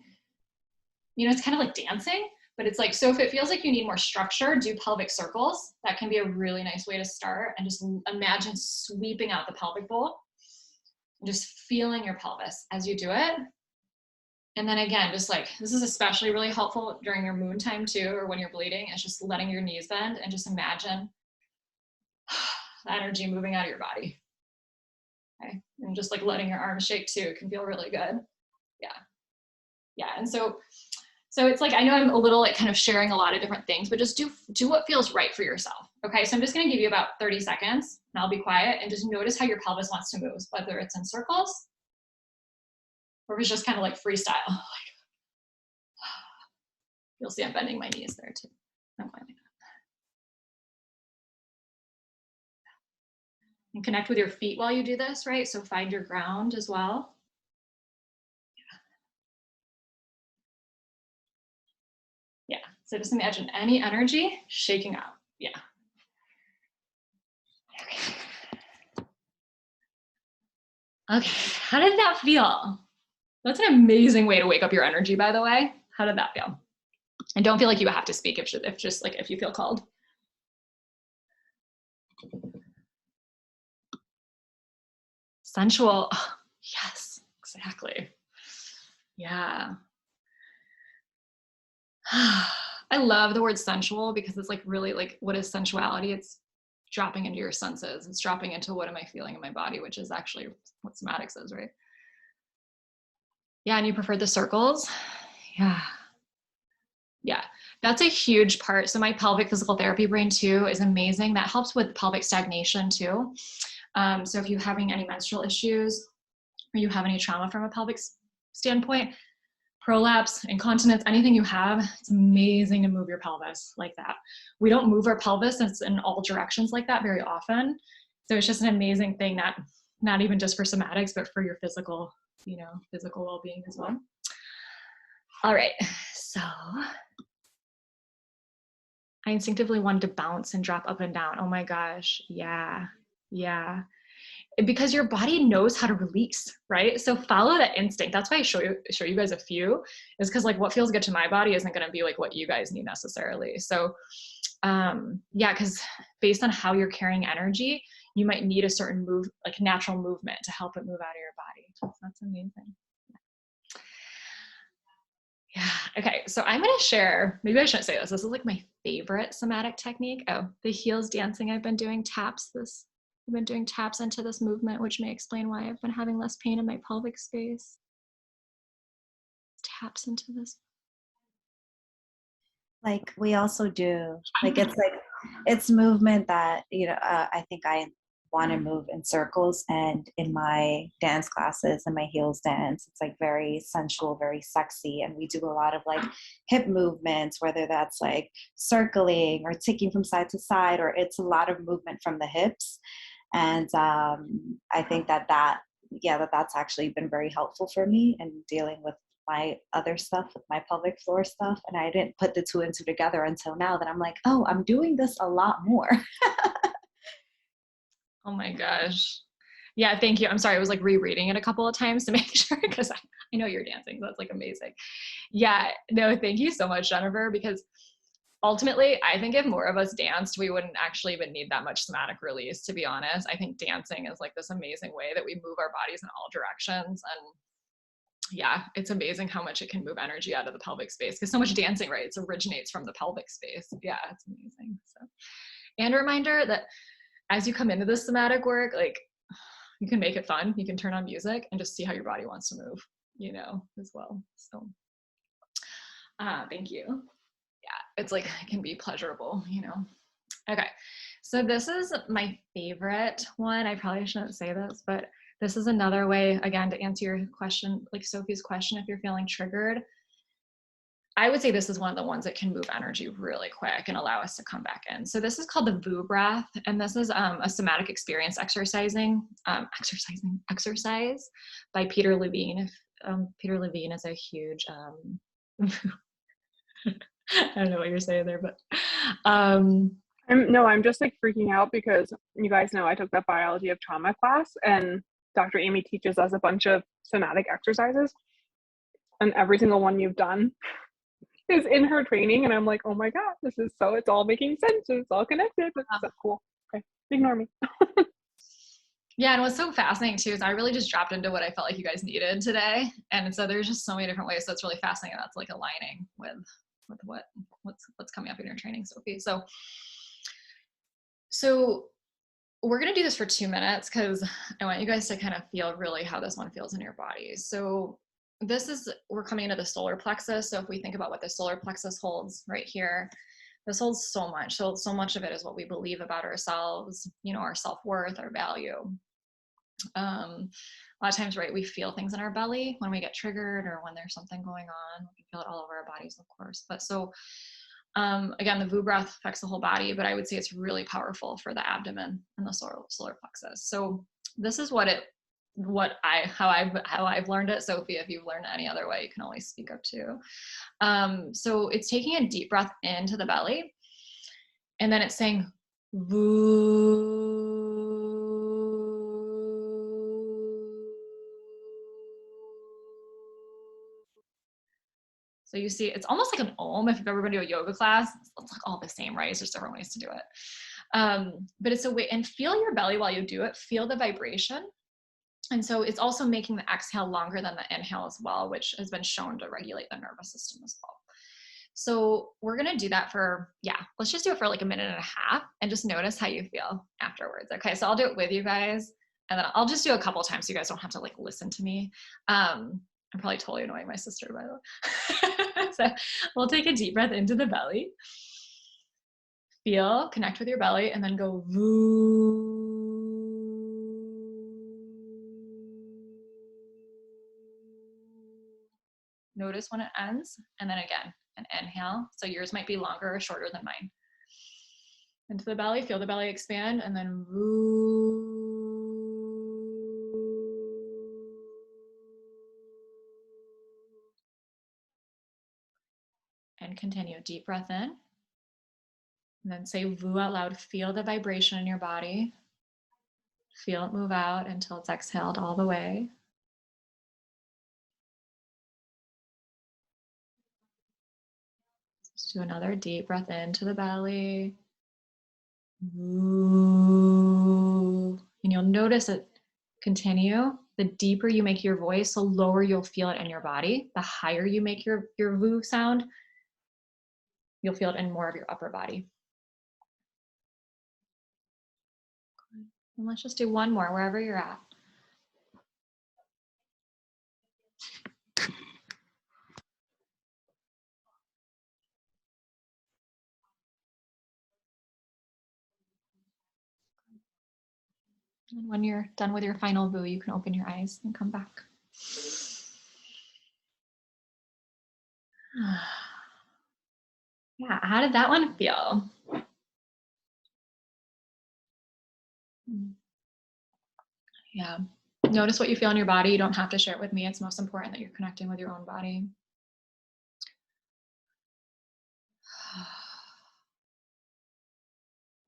it's kind of like dancing, but it's like, so if it feels like you need more structure, do pelvic circles. That can be a really nice way to start. And just imagine sweeping out the pelvic bowl and just feeling your pelvis as you do it. And then again, just like, this is especially really helpful during your moon time too, or when you're bleeding. It's just letting your knees bend and just imagine the energy moving out of your body. Okay. And just like letting your arms shake too, it can feel really good. Yeah. Yeah. And so it's like, I know I'm a little like kind of sharing a lot of different things, but just do what feels right for yourself. Okay. So I'm just going to give you about 30 seconds and I'll be quiet, and just notice how your pelvis wants to move, whether it's in circles or if it's just kind of like freestyle. You'll see I'm bending my knees there too. I'm fine like that. And connect with your feet while you do this, right? So find your ground as well. So just imagine any energy shaking out. Yeah. Okay, how did that feel? That's an amazing way to wake up your energy, by the way. How did that feel? And don't feel like you have to speak if you feel called. Sensual. Oh, yes, exactly. Yeah. I love the word sensual because it's like really like, what is sensuality? It's dropping into your senses. It's dropping into what am I feeling in my body, which is actually what somatics is, right? Yeah, and you prefer the circles? Yeah. Yeah, that's a huge part. So my pelvic physical therapy brain too is amazing. That helps with pelvic stagnation too. So if you're having any menstrual issues or you have any trauma from a pelvic standpoint, prolapse, incontinence, anything you have, it's amazing to move your pelvis like that. We don't move our pelvis in all directions like that very often. So it's just an amazing thing, not even just for somatics, but for your physical, physical well-being as well. All right, so I instinctively wanted to bounce and drop up and down. Oh my gosh, yeah. Because your body knows how to release, right? So follow that instinct. That's why I show you guys a few, is because like what feels good to my body isn't going to be like what you guys need necessarily. So yeah, because based on how you're carrying energy, you might need a certain move, like natural movement to help it move out of your body. So that's amazing. Yeah. Okay. So I'm going to share, maybe I shouldn't say this. This is like my favorite somatic technique. Oh, the heels dancing. I've been doing taps into this movement, which may explain why I've been having less pain in my pelvic space. Taps into this. Like we also do, like it's movement that, I think I want to move in circles, and in my dance classes and my heels dance, it's like very sensual, very sexy, and we do a lot of like hip movements, whether that's like circling or ticking from side to side, or it's a lot of movement from the hips. And I think that's actually been very helpful for me in dealing with my other stuff, with my pelvic floor stuff. And I didn't put the two and two together until now that I'm like, oh, I'm doing this a lot more. Oh my gosh. Yeah, thank you. I'm sorry. I was like rereading it a couple of times to make sure, because I know you're dancing. So that's like amazing. Yeah, no, thank you so much, Jennifer, because ultimately, I think if more of us danced, we wouldn't actually even need that much somatic release, to be honest. I think dancing is like this amazing way that we move our bodies in all directions. And yeah, it's amazing how much it can move energy out of the pelvic space, because so much dancing, right, it originates from the pelvic space. Yeah, it's amazing. So, and a reminder that as you come into this somatic work, like you can make it fun. You can turn on music and just see how your body wants to move, as well. So thank you. Yeah, it's like, it can be pleasurable, Okay, so this is my favorite one. I probably shouldn't say this, but this is another way, again, to answer your question, like Sophie's question, if you're feeling triggered. I would say this is one of the ones that can move energy really quick and allow us to come back in. So this is called the Bouve breath, and this is a somatic experience exercise by Peter Levine. Peter Levine is a huge, I don't know what you're saying there, but I'm just like freaking out because you guys know I took that biology of trauma class, and Dr. Amy teaches us a bunch of somatic exercises, and every single one you've done is in her training, and I'm like, oh my god, it's all making sense, it's all connected. It's so cool. Okay, ignore me. Yeah, and what's so fascinating too is I really just dropped into what I felt like you guys needed today, and so there's just so many different ways. So it's really fascinating. That's like aligning with what's coming up in your training, Sophie. So we're gonna do this for 2 minutes because I want you guys to kind of feel really how this one feels in your body. So we're coming into the solar plexus. So if we think about what the solar plexus holds right here, this holds so much. So much of it is what we believe about ourselves, our self-worth, our value. A lot of times, right, we feel things in our belly when we get triggered or when there's something going on. We can feel it all over our bodies, of course. But so again, the Bouve breath affects the whole body, but I would say it's really powerful for the abdomen and the solar plexus. So this is what it how I've learned it. Sophie, if you've learned any other way, you can always speak up too. So it's taking a deep breath into the belly, and then it's saying Voo. So you see, it's almost like an om. If you've ever been to a yoga class, it's like all the same, right? It's just different ways to do it. But it's a way, and feel your belly while you do it. Feel the vibration. And so it's also making the exhale longer than the inhale as well, which has been shown to regulate the nervous system as well. So we're going to do that for, let's just do it for like a minute and a half and just notice how you feel afterwards. Okay. So I'll do it with you guys, and then I'll just do a couple times so you guys don't have to like listen to me. I'm probably totally annoying my sister, by the way. So we'll take a deep breath into the belly. Feel, connect with your belly, and then go voo. Notice when it ends, and then again, an inhale. So yours might be longer or shorter than mine. Into the belly, feel the belly expand, and then voo. And continue. Deep breath in. And then say voo out loud. Feel the vibration in your body. Feel it move out until it's exhaled all the way. Let's do another deep breath into the belly. Voo. And you'll notice it continue. The deeper you make your voice, the lower you'll feel it in your body. The higher you make your voo sound, you'll feel it in more of your upper body. And let's just do one more wherever you're at. And when you're done with your final voo, you can open your eyes and come back. Yeah, how did that one feel? Yeah, notice what you feel in your body. You don't have to share it with me. It's most important that you're connecting with your own body.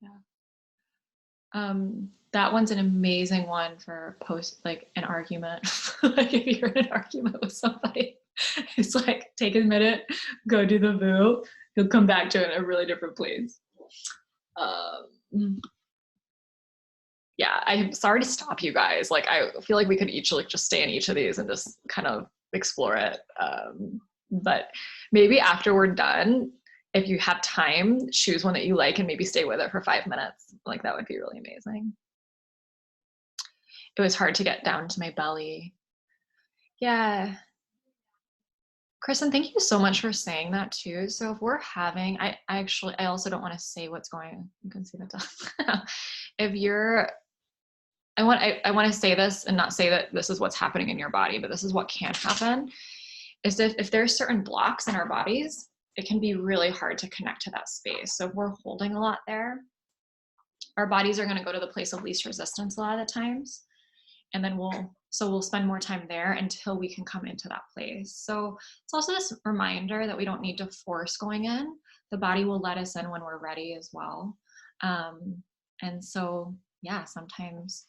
Yeah. That one's an amazing one for like an argument. Like if you're in an argument with somebody, it's like take a minute, go do the voo. You'll come back to it in a really different place. Yeah, I'm sorry to stop you guys. Like I feel like we could each like just stay in each of these and just kind of explore it. But maybe after we're done, if you have time, choose one that you like and maybe stay with it for 5 minutes. Like that would be really amazing. It was hard to get down to my belly. Yeah. Kristen, thank you so much for saying that too. So if we're having, I also don't want to say what's going, you can see that. If you're, I want to say this and not say that this is what's happening in your body, but this is what can happen, is that if there's certain blocks in our bodies, it can be really hard to connect to that space. So if we're holding a lot there, our bodies are going to go to the place of least resistance a lot of the times. And then we'll spend more time there until we can come into that place. So it's also this reminder that we don't need to force going in. The body will let us in when we're ready as well. And so, yeah, sometimes,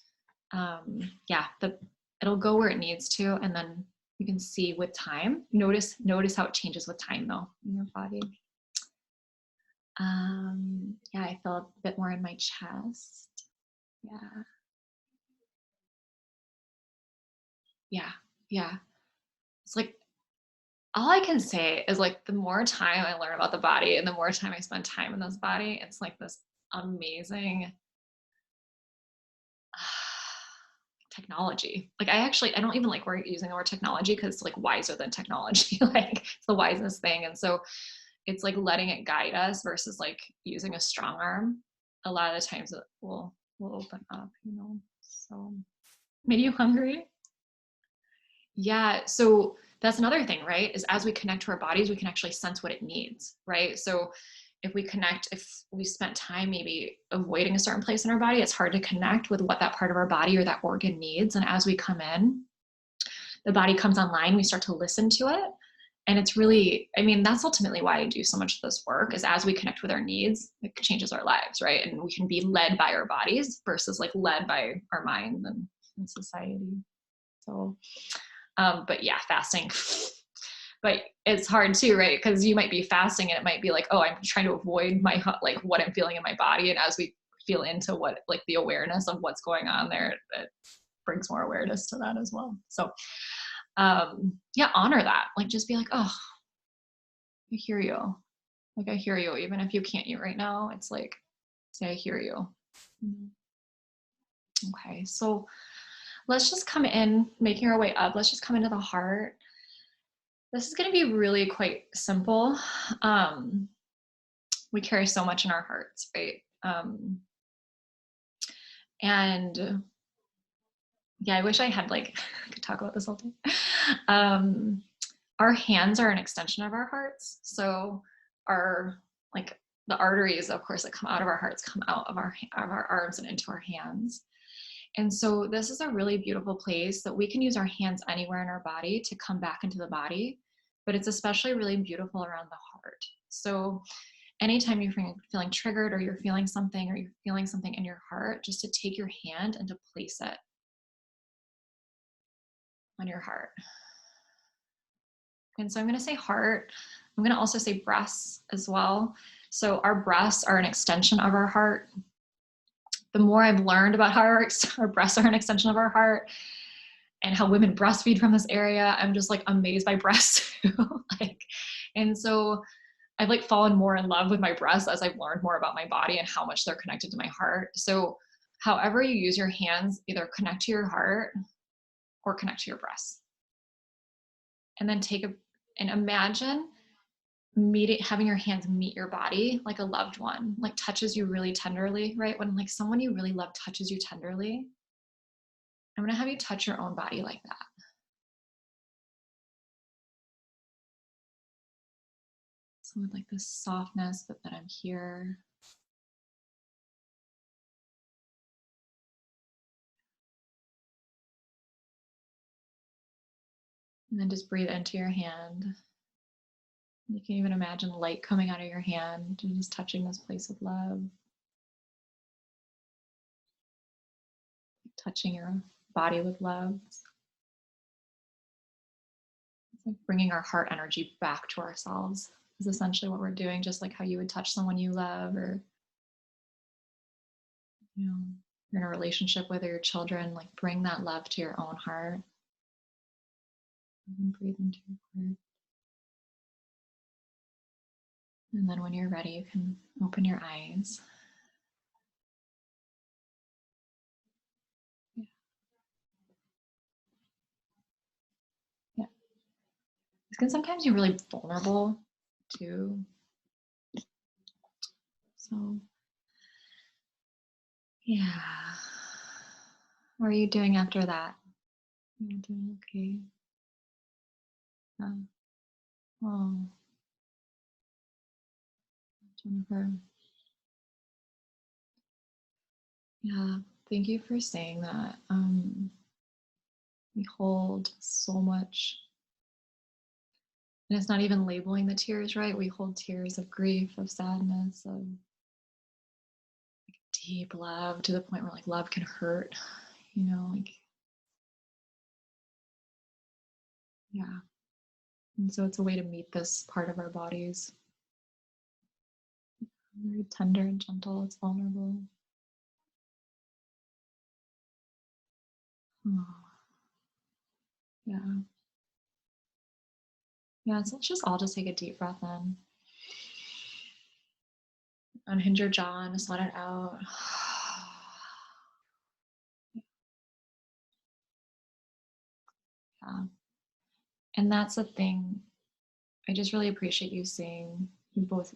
it'll go where it needs to. And then you can see with time, notice how it changes with time though in your body. I feel a bit more in my chest. Yeah. It's like, all I can say is like, the more time I learn about the body and the more time I spend time in this body, it's like this amazing technology. Like I don't even like using the word technology because it's like wiser than technology. Like it's the wisest thing. And so it's like letting it guide us versus like using a strong arm. A lot of the times it will open up, so. Made you hungry? Yeah, so that's another thing, right? Is as we connect to our bodies, we can actually sense what it needs, right? So if we spent time maybe avoiding a certain place in our body, it's hard to connect with what that part of our body or that organ needs. And as we come in, the body comes online, we start to listen to it. And it's really, I mean, that's ultimately why I do so much of this work, is as we connect with our needs, it changes our lives, right? And we can be led by our bodies versus like led by our minds and society. So, but yeah, fasting. But it's hard too, right? Because you might be fasting and it might be like, oh, I'm trying to avoid like what I'm feeling in my body. And as we feel into what, like the awareness of what's going on there, it brings more awareness to that as well. So yeah, honor that. Like just be like, oh, I hear you. Like I hear you. Even if you can't eat right now, it's like, say, I hear you. Okay, so let's just come in, making our way up. Let's just come into the heart. This is going to be really quite simple. We carry so much in our hearts, right? And yeah, I wish I had like, could talk about this all day. Our hands are an extension of our hearts. So our, like the arteries, of course, that come out of our hearts come out of our arms and into our hands. And so this is a really beautiful place that we can use our hands anywhere in our body to come back into the body, but it's especially really beautiful around the heart. So anytime you're feeling triggered or you're feeling something in your heart, just to take your hand and to place it on your heart. And so I'm going to say heart. I'm going to also say breasts as well. So our breasts are an extension of our heart. The more I've learned about how our breasts are an extension of our heart and how women breastfeed from this area, I'm just like amazed by breasts. And so I've like fallen more in love with my breasts as I've learned more about my body and how much they're connected to my heart. So however you use your hands, either connect to your heart or connect to your breasts. And then and imagine having your hands meet your body like a loved one, like touches you really tenderly, right? When like someone you really love touches you tenderly, I'm going to have you touch your own body like that. So with like this softness, but that I'm here. And then just breathe into your hand. You can even imagine light coming out of your hand and just touching this place of love. Touching your body with love. It's like bringing our heart energy back to ourselves is essentially what we're doing, just like how you would touch someone you love, or you know, you're in a relationship with your children, like bring that love to your own heart. And breathe into your heart. And then when you're ready, you can open your eyes. Yeah. Because sometimes you're really vulnerable too. So, yeah. How are you doing after that? You're doing okay. Oh, Jennifer. Yeah, thank you for saying that. We hold so much. And it's not even labeling the tears, right? We hold tears of grief, of sadness, of deep love, to the point where like love can hurt, you know, like, yeah. And so it's a way to meet this part of our bodies. Very tender and gentle, it's vulnerable. Oh. Yeah. Yeah, so let's just all just take a deep breath in. Unhinge your jaw and just let it out. Yeah. And that's the thing. I just really appreciate you both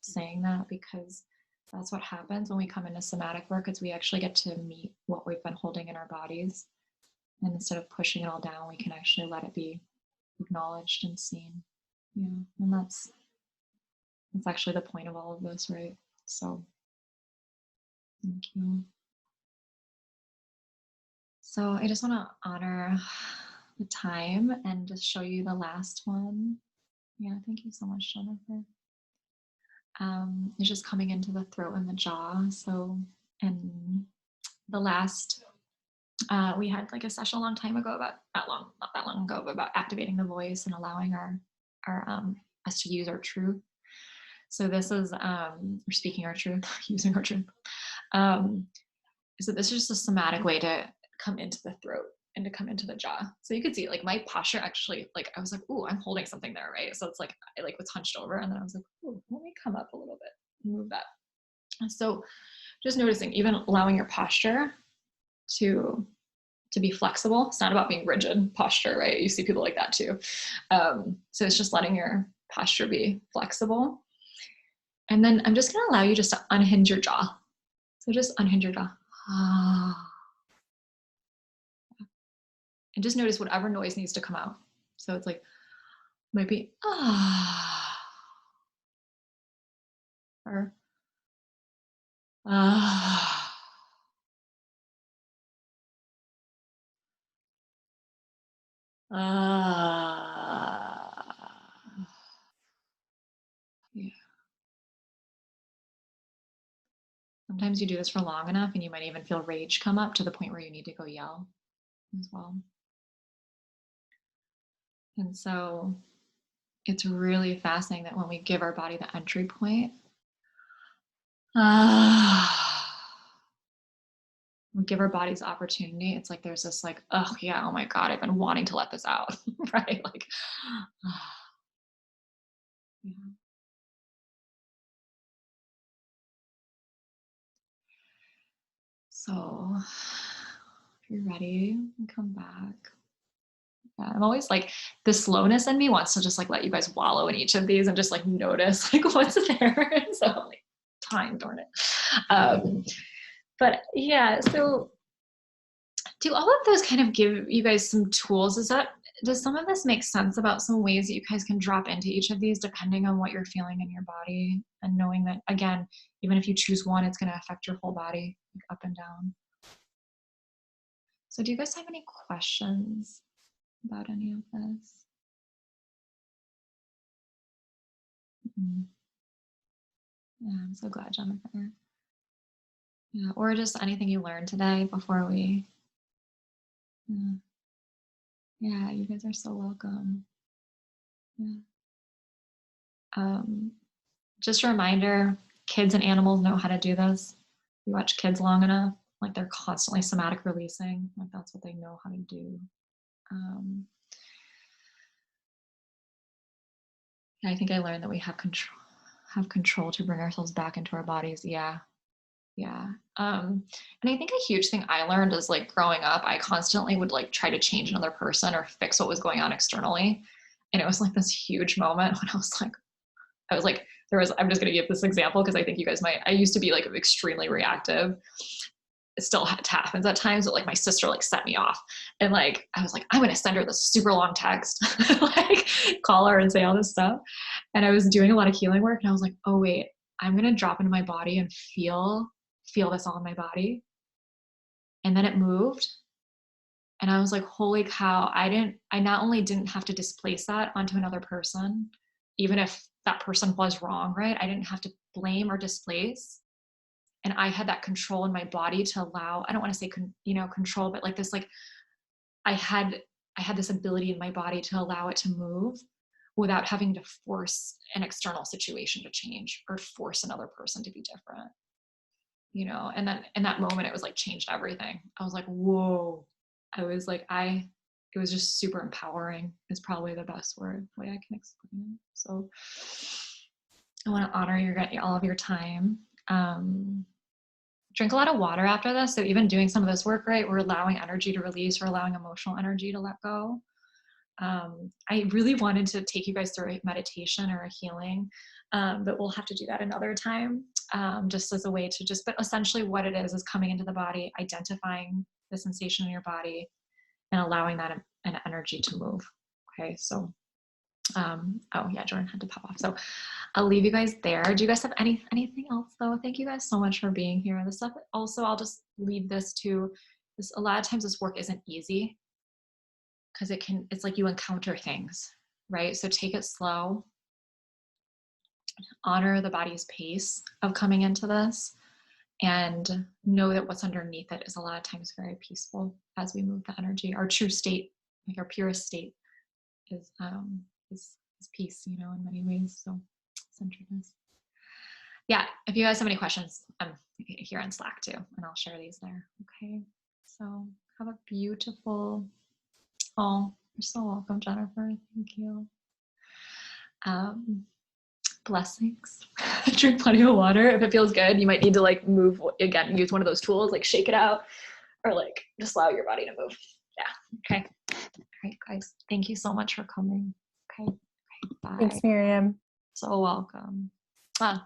saying that, because that's what happens when we come into somatic work, is we actually get to meet what we've been holding in our bodies. And instead of pushing it all down, we can actually let it be acknowledged and seen. Yeah. And It's actually the point of all of this, right? So thank you. So I just want to honor the time and just show you the last one. Yeah, thank you so much, Jennifer. It's just coming into the throat and the jaw. So, and the last, we had like a session a long time ago about not that long ago, but about activating the voice and allowing our us to use our truth. So this is, we're speaking our truth, using our truth. So this is just a somatic way to come into the throat and to come into the jaw. So you could see like my posture actually, like I was like, ooh, I'm holding something there, right? So it's like, I like was hunched over and then I was like, ooh, let me come up a little bit, move that. And so just noticing, even allowing your posture to be flexible. It's not about being rigid posture, right? You see people like that too. So it's just letting your posture be flexible. And then I'm just gonna allow you just to unhinge your jaw. So just unhinge your jaw. And just notice whatever noise needs to come out. So it's like, might be, or, yeah. Sometimes you do this for long enough and you might even feel rage come up to the point where you need to go yell as well. And so it's really fascinating that when we give our body the entry point, we give our bodies opportunity. It's like there's this like, oh yeah, oh my God, I've been wanting to let this out, right? Like, yeah. So if you're ready, come back. Yeah, I'm always like, the slowness in me wants to just like let you guys wallow in each of these and just like notice like what's there. So like, time, darn it. But yeah, so do all of those kind of give you guys some tools? Does some of this make sense about some ways that you guys can drop into each of these depending on what you're feeling in your body, and knowing that, again, even if you choose one, it's going to affect your whole body, like up and down. So do you guys have any questions about any of this? Mm-hmm. Yeah, I'm so glad, Jennifer. Yeah, or just anything you learned today before we, yeah, you guys are so welcome. Yeah. Just a reminder, kids and animals know how to do this. You watch kids long enough, like they're constantly somatic releasing, like that's what they know how to do. I think I learned that we have control to bring ourselves back into our bodies. Yeah. And I think a huge thing I learned is like growing up, I constantly would like try to change another person or fix what was going on externally. And it was like this huge moment when I was like, I'm just going to give this example because I think you guys might, I used to be like extremely reactive. It still happens at times, but like my sister like set me off, and like I was like, I'm gonna send her this super long text, like call her and say all this stuff. And I was doing a lot of healing work, and I was like, oh wait, I'm gonna drop into my body and feel this all in my body. And then it moved, and I was like, holy cow! I not only didn't have to displace that onto another person, even if that person was wrong, right? I didn't have to blame or displace. And I had that control in my body to allow, I don't want to say, control, but like this, like I had this ability in my body to allow it to move without having to force an external situation to change or force another person to be different, and then in that moment, it was like changed everything. I was like, whoa. I was like, it was just super empowering is probably the best way I can explain it. So I want to honor all of your time. Drink a lot of water after this. So even doing some of this work, right, we're allowing energy to release, we're allowing emotional energy to let go. I really wanted to take you guys through a meditation or a healing, but we'll have to do that another time, just as a way to but essentially what it is coming into the body, identifying the sensation in your body and allowing that an energy to move. Okay, so Oh yeah, Jordan had to pop off. So I'll leave you guys there. Do you guys have anything else though? Thank you guys so much for being here. This stuff also, I'll just leave this to this. A lot of times this work isn't easy because it's like you encounter things, right? So take it slow, honor the body's pace of coming into this, and know that what's underneath it is a lot of times very peaceful as we move the energy. Our true state, like our purest state, is peace, you know, in many ways. So centeredness. Yeah, if you guys have any questions, I'm here on Slack too, and I'll share these there. Okay, so have a beautiful, oh, you're so welcome, Jennifer. Thank you. Blessings. Drink plenty of water. If it feels good, you might need to like move again, use one of those tools, like shake it out, or like just allow your body to move. Yeah. Okay. All right, guys. Thank you so much for coming. Okay. Bye. Thanks, Miriam. So welcome. Ah.